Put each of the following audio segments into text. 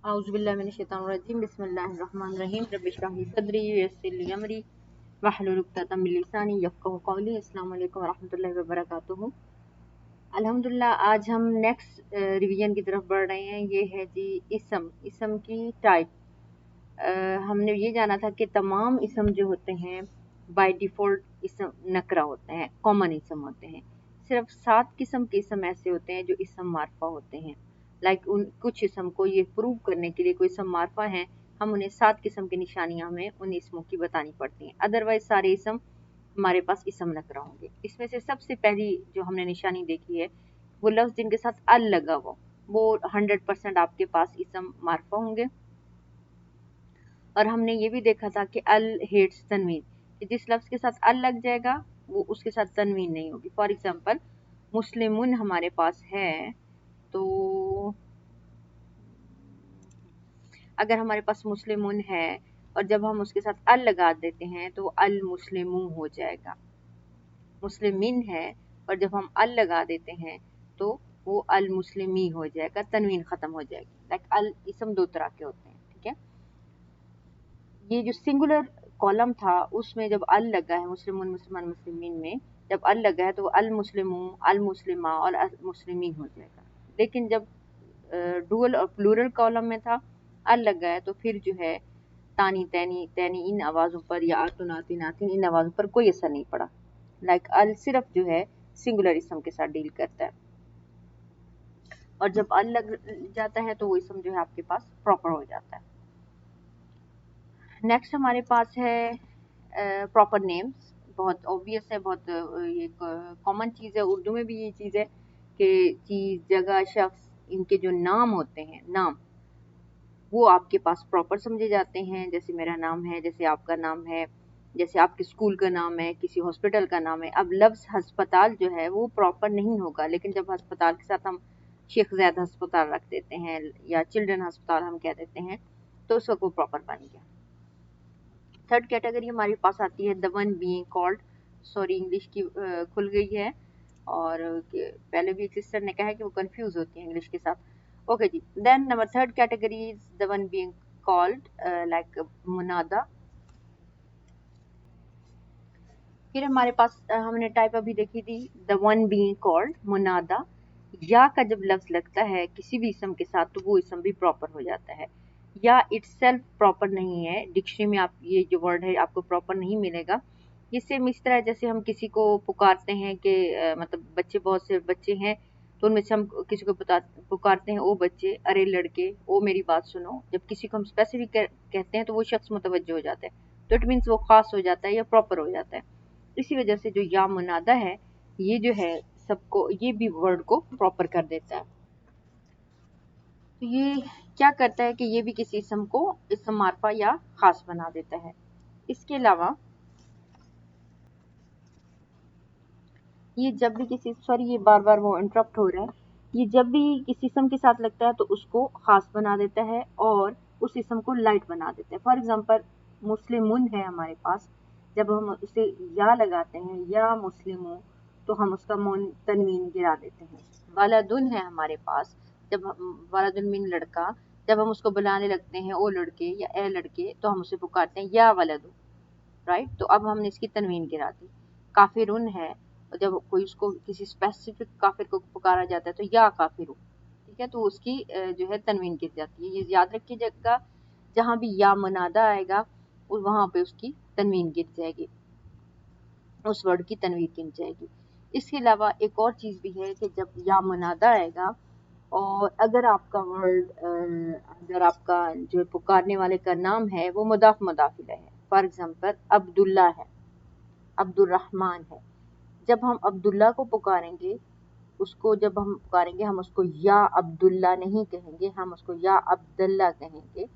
औज़ुबिल्लाहि बिस्मिल्लाहिर्रहमानिर्रहीम रब्बि इश्रह ली सदरी वयस्सिर ली अमरी वहलुल उक़दतम मिन लिसानी यफ़क़हू क़ौली। अस्सलामु अलैकुम वरहमतुल्लाहि वबरकातुहू। अल्हम्दुलिल्लाह, आज हम नेक्स्ट रिवीजन की तरफ बढ़ रहे हैं। ये है जी इसम की टाइप। हमने ये जाना था कि तमाम इसम जो होते हैं बाय डिफ़ॉल्ट इसम नकरा होते हैं, कॉमन इसम होते हैं। सिर्फ 7 किस्म के इसम ऐसे होते हैं जो इसम मारफा होते हैं। उन कुछ इसम को ये प्रूव करने के लिए कोई इसम मारफा है, हम उन्हें 7 किस्म की निशानियां हमें उन इसमों की बतानी पड़ती हैं। अदरवाइज सारे इसम हमारे पास इसम नकरा होंगे। इसमें से सबसे पहली जो हमने निशानी देखी है वो लफ्ज जिनके साथ अल लगा हुआ, वो 100% आपके पास इसम मारफा होंगे। और हमने ये भी देखा था कि अल हेट्स तनवीन, कि जिस लफ्ज के साथ अल लग जाएगा वो उसके साथ तनवीन नहीं होगी। फॉर एग्जाम्पल मुस्लिमुन हमारे पास है, तो अगर हमारे पास मुस्लिमुन है और जब हम उसके साथ अल लगा देते हैं तो अल मुस्लिमू हो जाएगा। मुस्लिमिन है और जब हम अल लगा देते हैं तो वो अल मुस्लिमी हो जाएगा, तनवीन खत्म हो जाएगी। अल इसम 2 तरह के होते हैं, ठीक है। ये जो सिंगुलर कॉलम था उसमें जब अल लगा है, मुस्लिमुन मुसलमान मुस्लिमीन में जब अल लगा है तो अल मुस्लिमू, अल मुस्लिमा और अल मुस्लिमी हो जाएगा। लेकिन जब डुअल और प्लूरल कॉलम में था, अल लगा है, तो फिर जो है तानी तैनी तैनी इन आवाज़ों पर या आतुन आतिन आतिन इन आवाज़ों पर कोई असर नहीं पड़ा। अल सिर्फ जो है सिंगुलर इसम के साथ डील करता है, और जब अल लग जाता है तो वो इसम जो है आपके पास प्रॉपर हो जाता है। नेक्स्ट हमारे पास है प्रॉपर नेम्स। बहुत ऑब्वियस है, बहुत ये कॉमन चीज़ है, उर्दू में भी ये चीज़ है कि चीज़, जगह, शख्स, इनके जो नाम होते हैं, नाम वो आपके पास प्रॉपर समझे जाते हैं। जैसे मेरा नाम है, जैसे आपका नाम है, जैसे आपके स्कूल का नाम है, किसी हॉस्पिटल का नाम है। अब लफ्ज़ अस्पताल जो है वो प्रॉपर नहीं होगा, लेकिन जब अस्पताल के साथ हम शेख ज़ैद अस्पताल रख देते हैं या चिल्ड्रन अस्पताल हम कह देते हैं तो उस वक्त वो प्रॉपर बन गया। थर्ड कैटेगरी हमारे पास आती है the one being called. Sorry, English की खुल गई है, और पहले भी एक सिस्टर ने कहा है कि वो कंफ्यूज होती है इंग्लिश के साथ। ओके जी, then number third category is the one being called like मुनादा। फिर हमारे पास हमने टाइप अभी देखी थी द वन बीइंग कॉल्ड मुनादा। या का जब लफ्ज लगता है किसी भी इसम के साथ तो वो इसम भी प्रॉपर हो जाता है। या इटसेल्फ प्रॉपर नहीं है, डिक्शनरी में आप ये जो वर्ड है आपको प्रॉपर नहीं मिलेगा। ये सेम इस तरह जैसे हम किसी को पुकारते हैं कि मतलब बच्चे, बहुत से बच्चे हैं तो उनमें से हम किसी को पुकारते हैं ओ बच्चे, अरे लड़के, ओ मेरी बात सुनो। जब किसी को हम स्पेसिफिक कहते हैं तो वो शख्स मुतवज्जो हो जाता है, तो इट मीन्स वो खास हो जाता है या प्रॉपर हो जाता है। इसी वजह से जो या मुनादा है ये जो है सबको, ये भी वर्ड को प्रॉपर कर देता है। तो ये क्या करता है कि ये भी किसी इसम को इसम मारफा या खास बना देता है। इसके अलावा ये जब भी किसी, सॉरी ये बार बार वो इंटरप्ट हो रहा है, ये जब भी किसी इसम के साथ लगता है तो उसको खास बना देता है और उस इसम को लाइट बना देता है। फॉर एग्जांपल मुस्लिमुन है हमारे पास, जब हम उसे या लगाते हैं या मुस्लिमों, तो हम उसका तनवीन गिरा देते हैं। वालदुन है हमारे पास, जब हम वालदुन मीन लड़का, जब हम उसको बुलाने लगते हैं ओ लड़के या ए लड़के, तो हम उसे पुकारते हैं या वलदु, राइट। तो अब हमने इसकी तनवीन गिरा दी। काफिरुन है, जब कोई उसको किसी स्पेसिफिक काफिर को पुकारा जाता है तो या काफिरू, ठीक है, तो उसकी जो है तनवीन गिर जाती है। ये याद रखिएगा, जहां भी या मुनादा आएगा वहां पे उसकी तनवीन गिर जाएगी, उस वर्ड की तनवीन गिर जाएगी। इसके अलावा एक और चीज भी है कि जब या मुनादा आएगा और अगर आपका वर्ड, अगर आपका जो पुकारने वाले का नाम है वो मुदाफ मुदाफिला है, फॉर एग्जाम्पल अब्दुल्ला है, अब्दुर्रहमान है, जब हम अब्दुल्ला को पुकारेंगे, उसको जब हम पुकारेंगे हम उसको या अब्दुल्ला नहीं कहेंगे, हम उसको या अब्दुल्ला कहेंगे।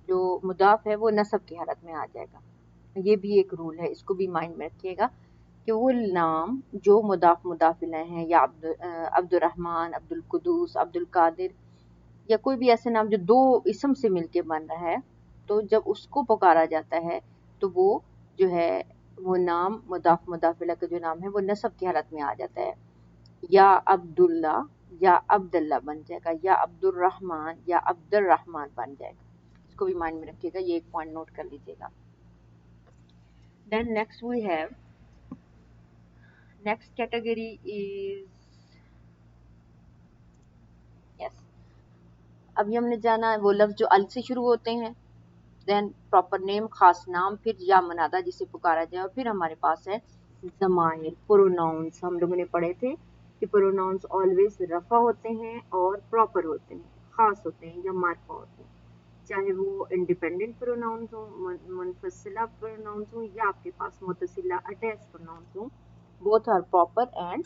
जो मुदाफ है वो नसब की हालत में आ जाएगा। ये भी एक रूल है, इसको भी माइंड में रखिएगा कि वो नाम जो मुदाफ मुदाफिला हैं, या अब्दुर्रहमान, अब्दुल कुदूस, अब्दुल कादिर, या कोई भी ऐसे नाम जो 2 इसम से मिलके बन रहा है, तो जब उसको पुकारा जाता है तो वो जो है वो नाम मुदाफ मुदाफिला का जो नाम है वो नसब की हालत में आ जाता है। या अब्दुल्ला या अब्दुल्ला बन जाएगा, या अब्दुर्रहमान या अब्दुर्रहमान बन जाएगा। इसको भी माइंड में रखिएगा, ये एक पॉइंट नोट कर लीजिएगा। Then next we have, next category is yes, अभी हमने जाना है वो लफ्ज जो अल से शुरू होते हैं, देन प्रॉपर नेम खास नाम, फिर या मनादा जिसे पुकारा जाए, और फिर हमारे पास है ज़माइर प्रोनाउंस। हम लोगों ने पढ़े थे कि प्रोनाउंस ऑलवेज रफा होते हैं और प्रॉपर होते हैं, खास होते हैं या मार्फा होते हैं, चाहे वो इंडिपेंडेंट प्रोनाउंस हो, मुनफसिला प्रोनाउंस हो, या आपके पास मुतसिला अटैच प्रोनाउंस हो, बोथ आर प्रॉपर एंड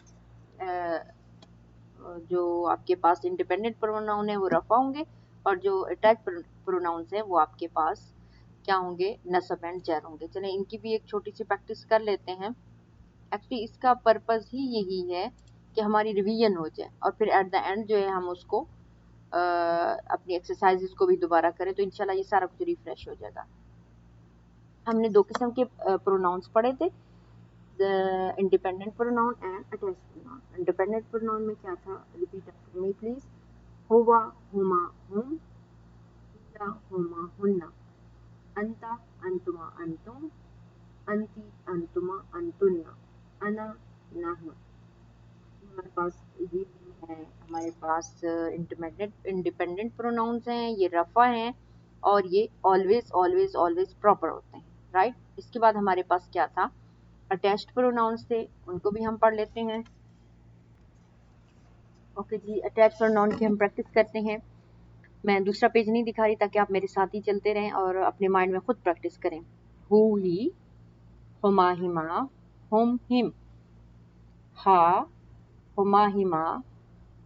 जो आपके पास इंडिपेंडेंट प्रोनाउन है वो रफा होंगे, और जो अटैच प्रोनाउंस है वो आपके पास क्या होंगे, नसब एंड जर होंगे। चलें इनकी भी एक छोटी सी प्रैक्टिस कर लेते हैं। एक्चुअली इसका पर्पस ही यही है कि हमारी रिवीजन हो जाए, और फिर एट द एंड जो है हम उसको अपनी एक्सरसाइजेस को भी दोबारा करें, तो इंशाल्लाह ये सारा कुछ रिफ्रेश हो जाएगा। हमने दो किस्म के प्रोनाउंस पढ़े थे, independent pronoun and attach pronoun. Independent pronoun में क्या था, रिपीट आफ्टर मी प्लीज। हुवा हुमा हुम, हिया हुमा हुन्ना, अंता अंतुमा अंतुम, अंती अंतुमा अंतुन्ना, अना नहनु। हमारे पास ये है, हमारे पास इंडिपेंडेंट प्रोनाउंस हैं, ये रफा हैं और ये ऑलवेज ऑलवेज ऑलवेज प्रॉपर होते हैं, राइट। इसके बाद हमारे पास क्या था, अटैच्ड प्रोनाउंस थे, उनको भी हम पढ़ लेते हैं। ओके जी, अटैच्ड प्रोनाउन की हम प्रैक्टिस करते हैं। मैं दूसरा पेज नहीं दिखा रही ताकि आप मेरे साथ ही चलते रहें और अपने माइंड में खुद प्रैक्टिस करें। हु ही, हुमा हिमा, हुम हिम, हा हुमा हिमा,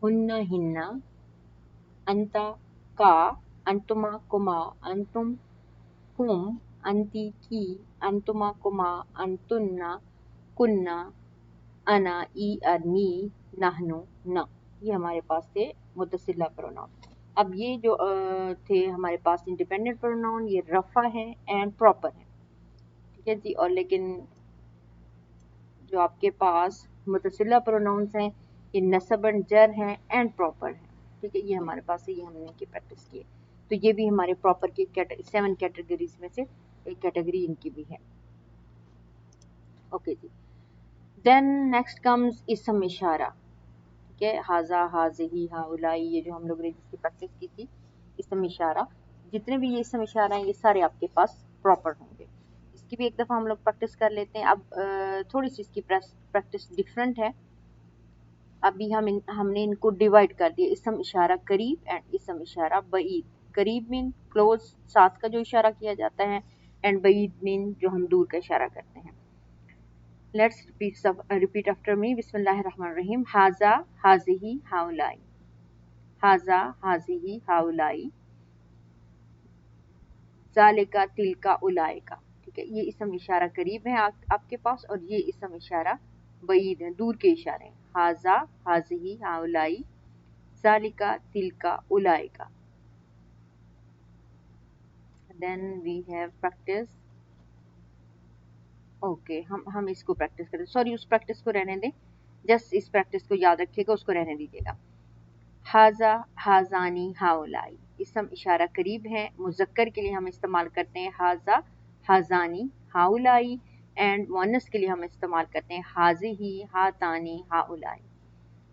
हुन्ना हिन्ना, अंता का, अंतुमा कुमा, अंतुम कुम, अंती की, अंतुमा कुमा, अंतुन्ना कुन्ना, अना ई अनी, नहनु न। ये हमारे पास थे मुतसिला प्रोनाउन। अब ये जो थे हमारे पास इंडिपेंडेंट प्रोनाउन, ये रफा है एंड प्रॉपर है, ठीक है जी। और लेकिन जो आपके पास मुतसिला प्रोनाउंस हैं, ये नसब एंड जर हैं एंड प्रॉपर हैं, ठीक है। ये हमारे पास है, ये हमने इनकी प्रैक्टिस की है, तो ये भी हमारे प्रॉपर की 7 कैटेगरीज में से एक कैटेगरी इनकी भी है। ओके जी, देन नेक्स्ट कम्स इसम इशारा, ठीक है। हाजा, हाजिही, हाउलाई, ये जो हम लोग ने जिसकी प्रैक्टिस की थी, इसम इशारा, जितने भी ये इसम इशारा हैं ये सारे आपके पास प्रॉपर होंगे। इसकी भी एक दफ़ा हम लोग प्रैक्टिस कर लेते हैं। अब थोड़ी सी इसकी प्रैक्टिस डिफरेंट है। अभी हमने इनको डिवाइड कर दिया, इसम इशारा करीब एंड इसम इशारा बईद। करीब मीन क्लोज, साथ का जो इशारा किया जाता है, एंड बईद मीन जो हम दूर का इशारा करते हैं। लेट्स रिपीट आफ्टर मी, बिस्मिल्लाहिर्रहमानिर्रहीम। हाजा, हाजिही, हाउलाई, हाजा, हाजिही, हाउलाई, जालिका, तिलका, उलाइका, ठीक है। ये इसम इशारा करीब है आपके पास, और ये इसम इशारा बईद है, दूर के इशारे हैं। हाजा, हाजिही, हाउलाई, जालिका, तिलका, उलाइका। Then we have practice. Okay, हम इसको प्रैक्टिस करें, सॉरी उस प्रैक्टिस को रहने दें, जस्ट इस प्रैक्टिस को याद रखिएगा, उसको रहने दीजिएगा। हाजा, हाजानी, हाउलाई, इसम इशारा करीब है, मुज़क्कर के लिए हम इस्तेमाल करते हैं हाजा, हाजानी, हाउलाई, एंड मुअन्नस के लिए हम इस्तेमाल करते हैं हाजिही, हातानी, हाउलाई।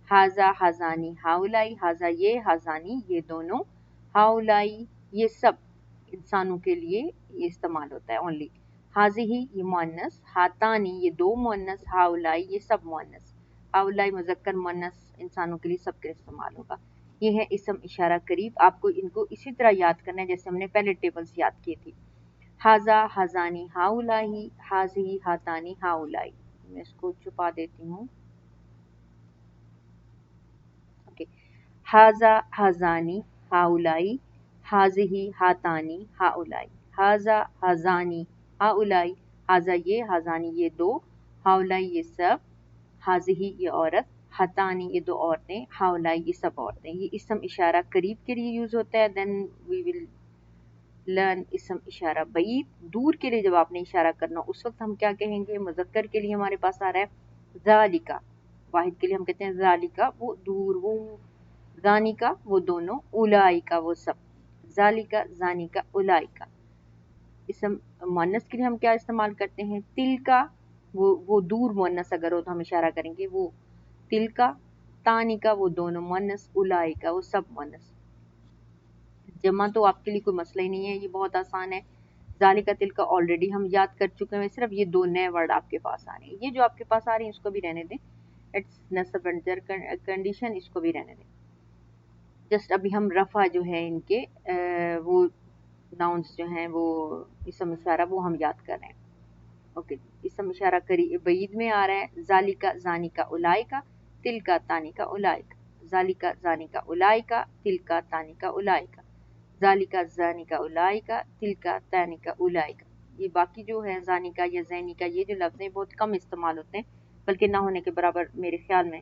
हाजा, हाजानी, हाउलाई, हाजा ये, हाजानी ये दोनों, हाउलाई ये सब इंसानों के लिए ये इस्तेमाल होता है ओनली। हाजिही ये मुअन्नस, हातानी ये दो मुअन्नस, हाउलाई ये सब मुअन्नस। हाउलाई मुज़क्कर मुअन्नस इंसानों के लिए सबके लिए इस्तेमाल होगा। ये है इसम इशारा करीब। आपको इनको इसी तरह याद करना है जैसे हमने पहले टेबल्स याद की थी। हाजा, हाजानी, हाउलाई, हाजिही, हातानी, हाउलाई। मैं इसको छुपा देती हूँ। ओके, हाजा, हाजानी, हाउलाई, हाजिही, हातानी, हाउलाई। हाजा, हाजानी, हाउलाई, हाजा ये, हाजानी ये दो, हाउलाई ये सब, हाजिही ये औरत, हातानी ये दो औरतें, हाउलाई ये सब औरतें। ये इसम इशारा करीब के लिए यूज होता है। देन वी विल लर्न इसम इशारा बईद, दूर के लिए जब आपने इशारा करना उस वक्त हम क्या कहेंगे। मुज़क्कर के लिए हमारे पास आ रहा है जालिका, वाहिद के लिए हम कहते हैं जालिका, वो दूर, वो ज़ानिका वो दोनों, उलाइका वो सब, ज़ालिका ज़ानिका उलाइका। इसम मुअन्नस के लिए हम क्या इस्तेमाल करते हैं, तिलका वो दूर मुअन्नस अगर हो तो हम इशारा करेंगे वो तिलका, तानिका वो दोनों मुअन्नस, उलाइका वो सब मुअन्नस। जमा तो आपके लिए कोई मसला ही नहीं है, ये बहुत आसान है। ज़ालिका तिलका ऑलरेडी हम याद कर चुके हैं, सिर्फ ये दो नए वर्ड आपके पास आ रहे हैं। ये जो आपके पास आ रही है इसको भी रहने दें, इट्स नस्ब एंड जर कंडीशन, इसको भी रहने दें। जस्ट अभी हम रफ़ा जो है इनके वो नाउन्स जो हैं वो इसम इशारा वो हम याद कर रहे हैं। ओके, इसम इशारा करी बईद में आ रहा है, ज़ालिका ज़ानिका उलाइका, तिलका तानिका उलाइका, ज़ालिका ज़ानिका उलाइका, तिलका तानिका उलाइका, ज़ालिका ज़ानिका उलाइका, तिलका तानिका उलाइका। ये बाकी जो है ज़ानिका या ज़ैनिका, ये जो लफ्ज़ हैं बहुत कम इस्तेमाल होते हैं, बल्कि ना होने के बराबर मेरे ख्याल में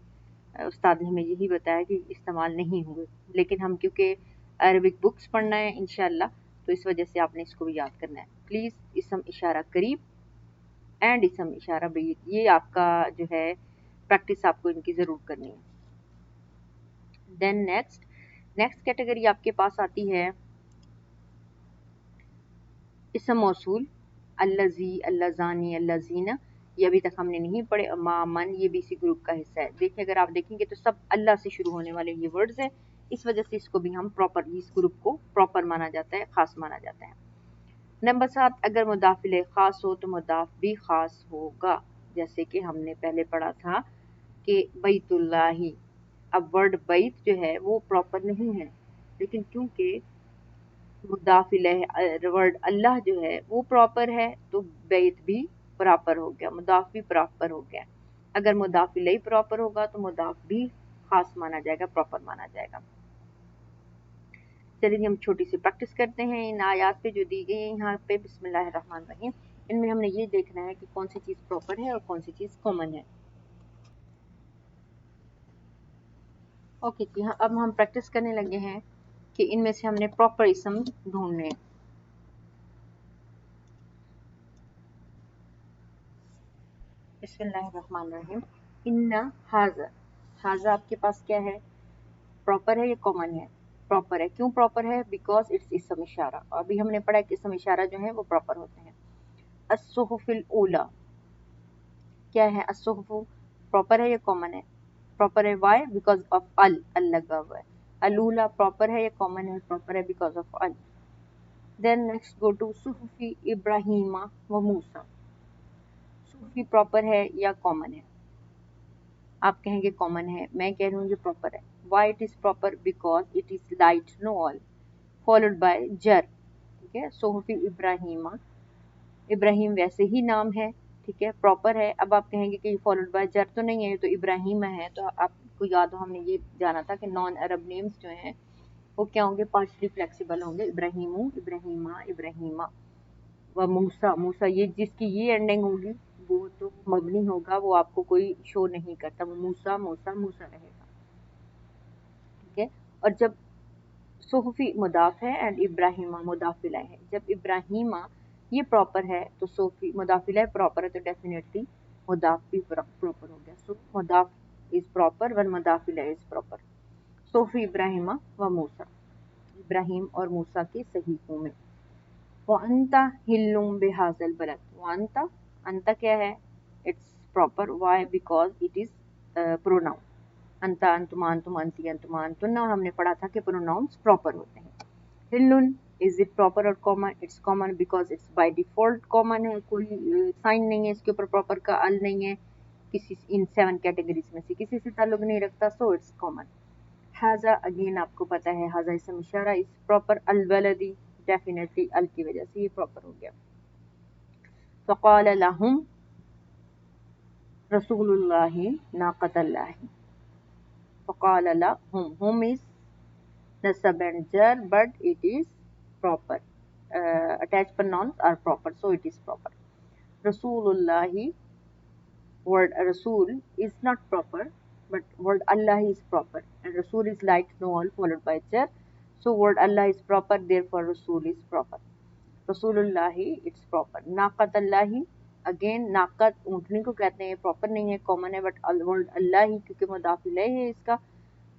उस्ताद ने हमें यही बताया कि इस्तेमाल नहीं हुए। लेकिन हम क्योंकि अरबिक बुक्स पढ़ना है इंशाल्लाह, तो इस वजह से आपने इसको भी याद करना है। प्लीज़ इसम इशारा करीब एंड इसम इशारा बईद, ये आपका जो है प्रैक्टिस आपको इनकी ज़रूर करनी है। देन नेक्स्ट कैटेगरी आपके पास आती है इसम मौसूल, अल्लज़ी, अल्लज़ानी, अल्लज़ीना। ये अभी तक हमने नहीं पढ़े। मा, मन, ये भी इसी ग्रुप का हिस्सा है। देखिए अगर आप देखेंगे तो सब अल्लाह से शुरू होने वाले ये वर्ड्स हैं, इस वजह से इसको भी हम प्रॉपर, इस ग्रुप को प्रॉपर माना जाता है, खास माना जाता है। नंबर 7, अगर मुदाफिल खास हो तो मुदाफ भी खास होगा। जैसे कि हमने पहले पढ़ा था कि बैतुल्लाही, अब वर्ड बैत जो है वो प्रॉपर नहीं है, लेकिन क्योंकि मुदाफिल वर्ड अल्लाह जो है वो प्रॉपर है तो बैत भी प्रॉपर हो गया, मुदाफ भी प्रॉपर हो गया। अगर मुदाफिल ही प्रॉपर होगा तो मुदाफ भी खास माना जाएगा, प्रॉपर माना जाएगा। चलिए हम छोटी सी प्रैक्टिस करते हैं इन आयात पे जो दी गई है यहाँ पे। बिस्मिल्लाहिर्रहमानिर्रहीम। इनमें हमने ये देखना है कि कौन सी चीज़ प्रॉपर है और कौन सी चीज़ कॉमन है। ओके जी हाँ, अब हम प्रैक्टिस करने लगे हैं कि इनमें से हमने प्रॉपर इसम ढूंढने हैं। बिस्मिल्लाहिर्रहमानिर्रहीम। इन्ना हाजा, हाजा आपके पास क्या है, प्रॉपर है या कॉमन है? प्रॉपर है। क्यों प्रॉपर है? बिकॉज इट्स इसम इशारा। अभी हमने पढ़ा कि इसम इशारा जो है वो प्रॉपर होते हैं। अस्सुहुफिल ऊला क्या है? अस्सुहुफु प्रॉपर है या कॉमन है? प्रॉपर है। वाई? बिकॉज ऑफ अल लगा हुआ है। अलूला प्रॉपर है या कॉमन है? प्रॉपर है बिकॉज ऑफ अल। देन नेक्स्ट गो टू सुहुफी इब्राहिमा व मूसा। सुहुफी प्रॉपर है या कॉमन है? आप कहेंगे कॉमन है, मैं कह रही हूँ ये प्रॉपर है। Why it is proper? Because it is light know all followed by जर। ठीक है, सुहुफी इब्राहिमा, इब्राहिम वैसे ही नाम है, ठीक है, प्रॉपर है। अब आप कहेंगे कि फॉलोड बाय जर तो नहीं है, तो इब्राहिम है, तो आपको याद हो हमने ये जाना था कि नॉन अरब नेम्स जो हैं वो क्या होंगे? पार्शली फ्लेक्सिबल होंगे। इब्राहिमू, इब्राहिमा, इब्राहिमा व मूसा, मूसा ये जिसकी ये एंडिंग होगी वो तो मबनी होगा, वो आपको कोई शो नहीं करता, वो मूसा मूसा मूसा रहेगा। ठीक है, और जब सोफी मुदाफ है एंड इब्राहिमा मुदाफिला है, जब इब्राहिमा ये प्रॉपर है तो सोफी मुदाफिला प्रॉपर है, तो डेफिनेटली मुदाफ भी प्रॉपर हो गया। सो मुदाफ इज प्रॉपर वन मुदाफिला इज प्रॉपर। सोफी इब्राहिमा व मूसा, इब्राहिम और मूसा के सहीफों में। वअंता हिल्लुम बिहाज़ल बलद, वअंता, अंता क्या है? It's proper. Why? Because it is pronoun. अंता, अंतुमा, अंतुम, अंती, अंतुमा, अंतुन्ना, और हमने पढ़ा था कि प्रोनाउंस प्रॉपर होते हैं। हिल्लुन इज इट प्रॉपर और common? It's common because it's by default common है, कोई साइन नहीं है इसके ऊपर प्रॉपर का, अल नहीं है किसी इन 7 कैटेगरीज में से किसी से ताल्लुक नहीं रखता, सो इट्स कॉमन। हाजा अगेन आपको पता है, हाजा इसम इशारा इज प्रॉपर। अल वलदी डेफिनेटली अल की वजह से ये प्रॉपर हो गया। फ़क़ाल लहुम रसूलुल्लाहि नाक़तल्लाहि, फ़क़ाल लहुम, हुम is nasab and jar but it is proper. Attached pronouns are proper, so it is proper. Rasulullahi, word Rasul is not proper, but word Allah is proper, and Rasul is light no all followed by jar, so word Allah is proper, therefore Rasul is proper. Rasulullahi it's proper. Naqatallahi again, नाकत ऊँटनी को कहते हैं, proper नहीं है, common है, but word अल्लाह ही क्योंकि मुदाफ इलैह है इसका,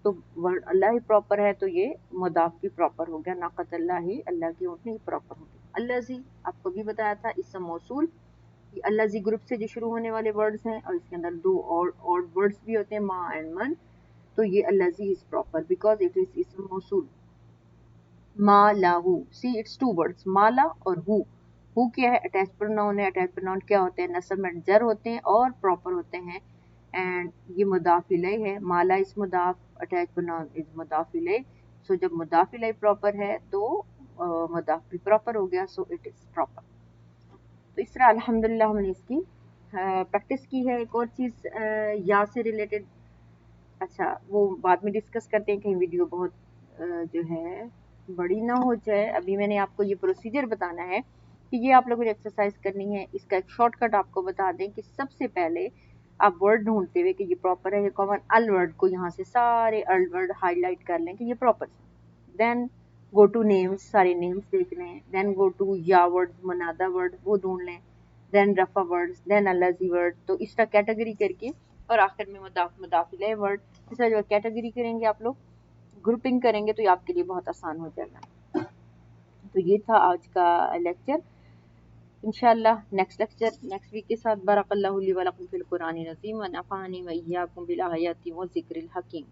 تو ورڈ اللہ ہی پراپر ہے تو یہ مضاف بھی پراپر ہو گیا، ناقۃ اللہ ہی، اللہ کی اونٹنی پراپر ہو گئی۔ الذی آپ کو بھی بتایا تھا اسم موصول، یہ الذی گروپ سے جو شروع ہونے والے ورڈز ہیں اور اس کے اندر دو اور ورڈز بھی ہوتے ہیں ما اینڈ من، تو یہ الذی is proper because it is اسم موصول۔ ما لاہو، سی اٹس ٹو ورڈز، مالا اور ہو کیا ہے؟ اٹیچ پروناؤن ہے، اٹیچ پروناؤن کیا ہوتے ہیں؟ نصب میں جر ہوتے ہیں اور پراپر ہوتے ہیں، اینڈ یہ مضاف الیہ ہے، مالا اس مضاف، اٹیچ پروناؤن از مضاف الیہ، سو جب مضاف الیہ پراپر ہے تو مضاف بھی پراپر ہو گیا، سو اٹ از پراپر۔ تو اس طرح الحمدللہ ہم نے اس کی پریکٹس کی ہے۔ ایک اور چیز یا سے ریلیٹڈ، اچھا وہ بعد میں ڈسکس کرتے ہیں، کہیں ویڈیو بہت جو ہے بڑی نہ ہو جائے۔ ابھی میں نے آپ کو یہ پروسیجر بتانا ہے کہ یہ آپ لوگوں نے ایکسرسائز کرنی ہے۔ اس کا ایک شارٹ کٹ آپ کو بتا دیں کہ سب سے پہلے آپ ورڈ ڈھونڈتے ہوئے کہ یہ پراپر ہے، یہ کامن ال ورڈ کو یہاں سے سارے ال ورڈ ہائی لائٹ کر لیں کہ یہ پراپر ہے، دین گو ٹو نیمز، سارے نیمز دیکھ لیں، دین گو ٹو یا ورڈ، منادہ ورڈ وہ ڈھونڈ لیں، دین رفع ورڈ، دین الذی ورڈ، تو اس طرح کیٹیگری کر کے، اور آخر میں مضاف الیہ ورڈ، اس طرح جو کیٹیگری کریں گے آپ لوگ، گروپنگ کریں گے تو یہ آپ کے لیے بہت آسان ہو جائے گا۔ تو یہ تھا آج کا لیکچر، انشاءاللہ نیکسٹ لیکچر نیکسٹ ویک کے ساتھ۔ بارک اللہ لی و لکم فی القرآن العظیم و نفعنی و ایاکم بالآیات و ذکر الحکیم۔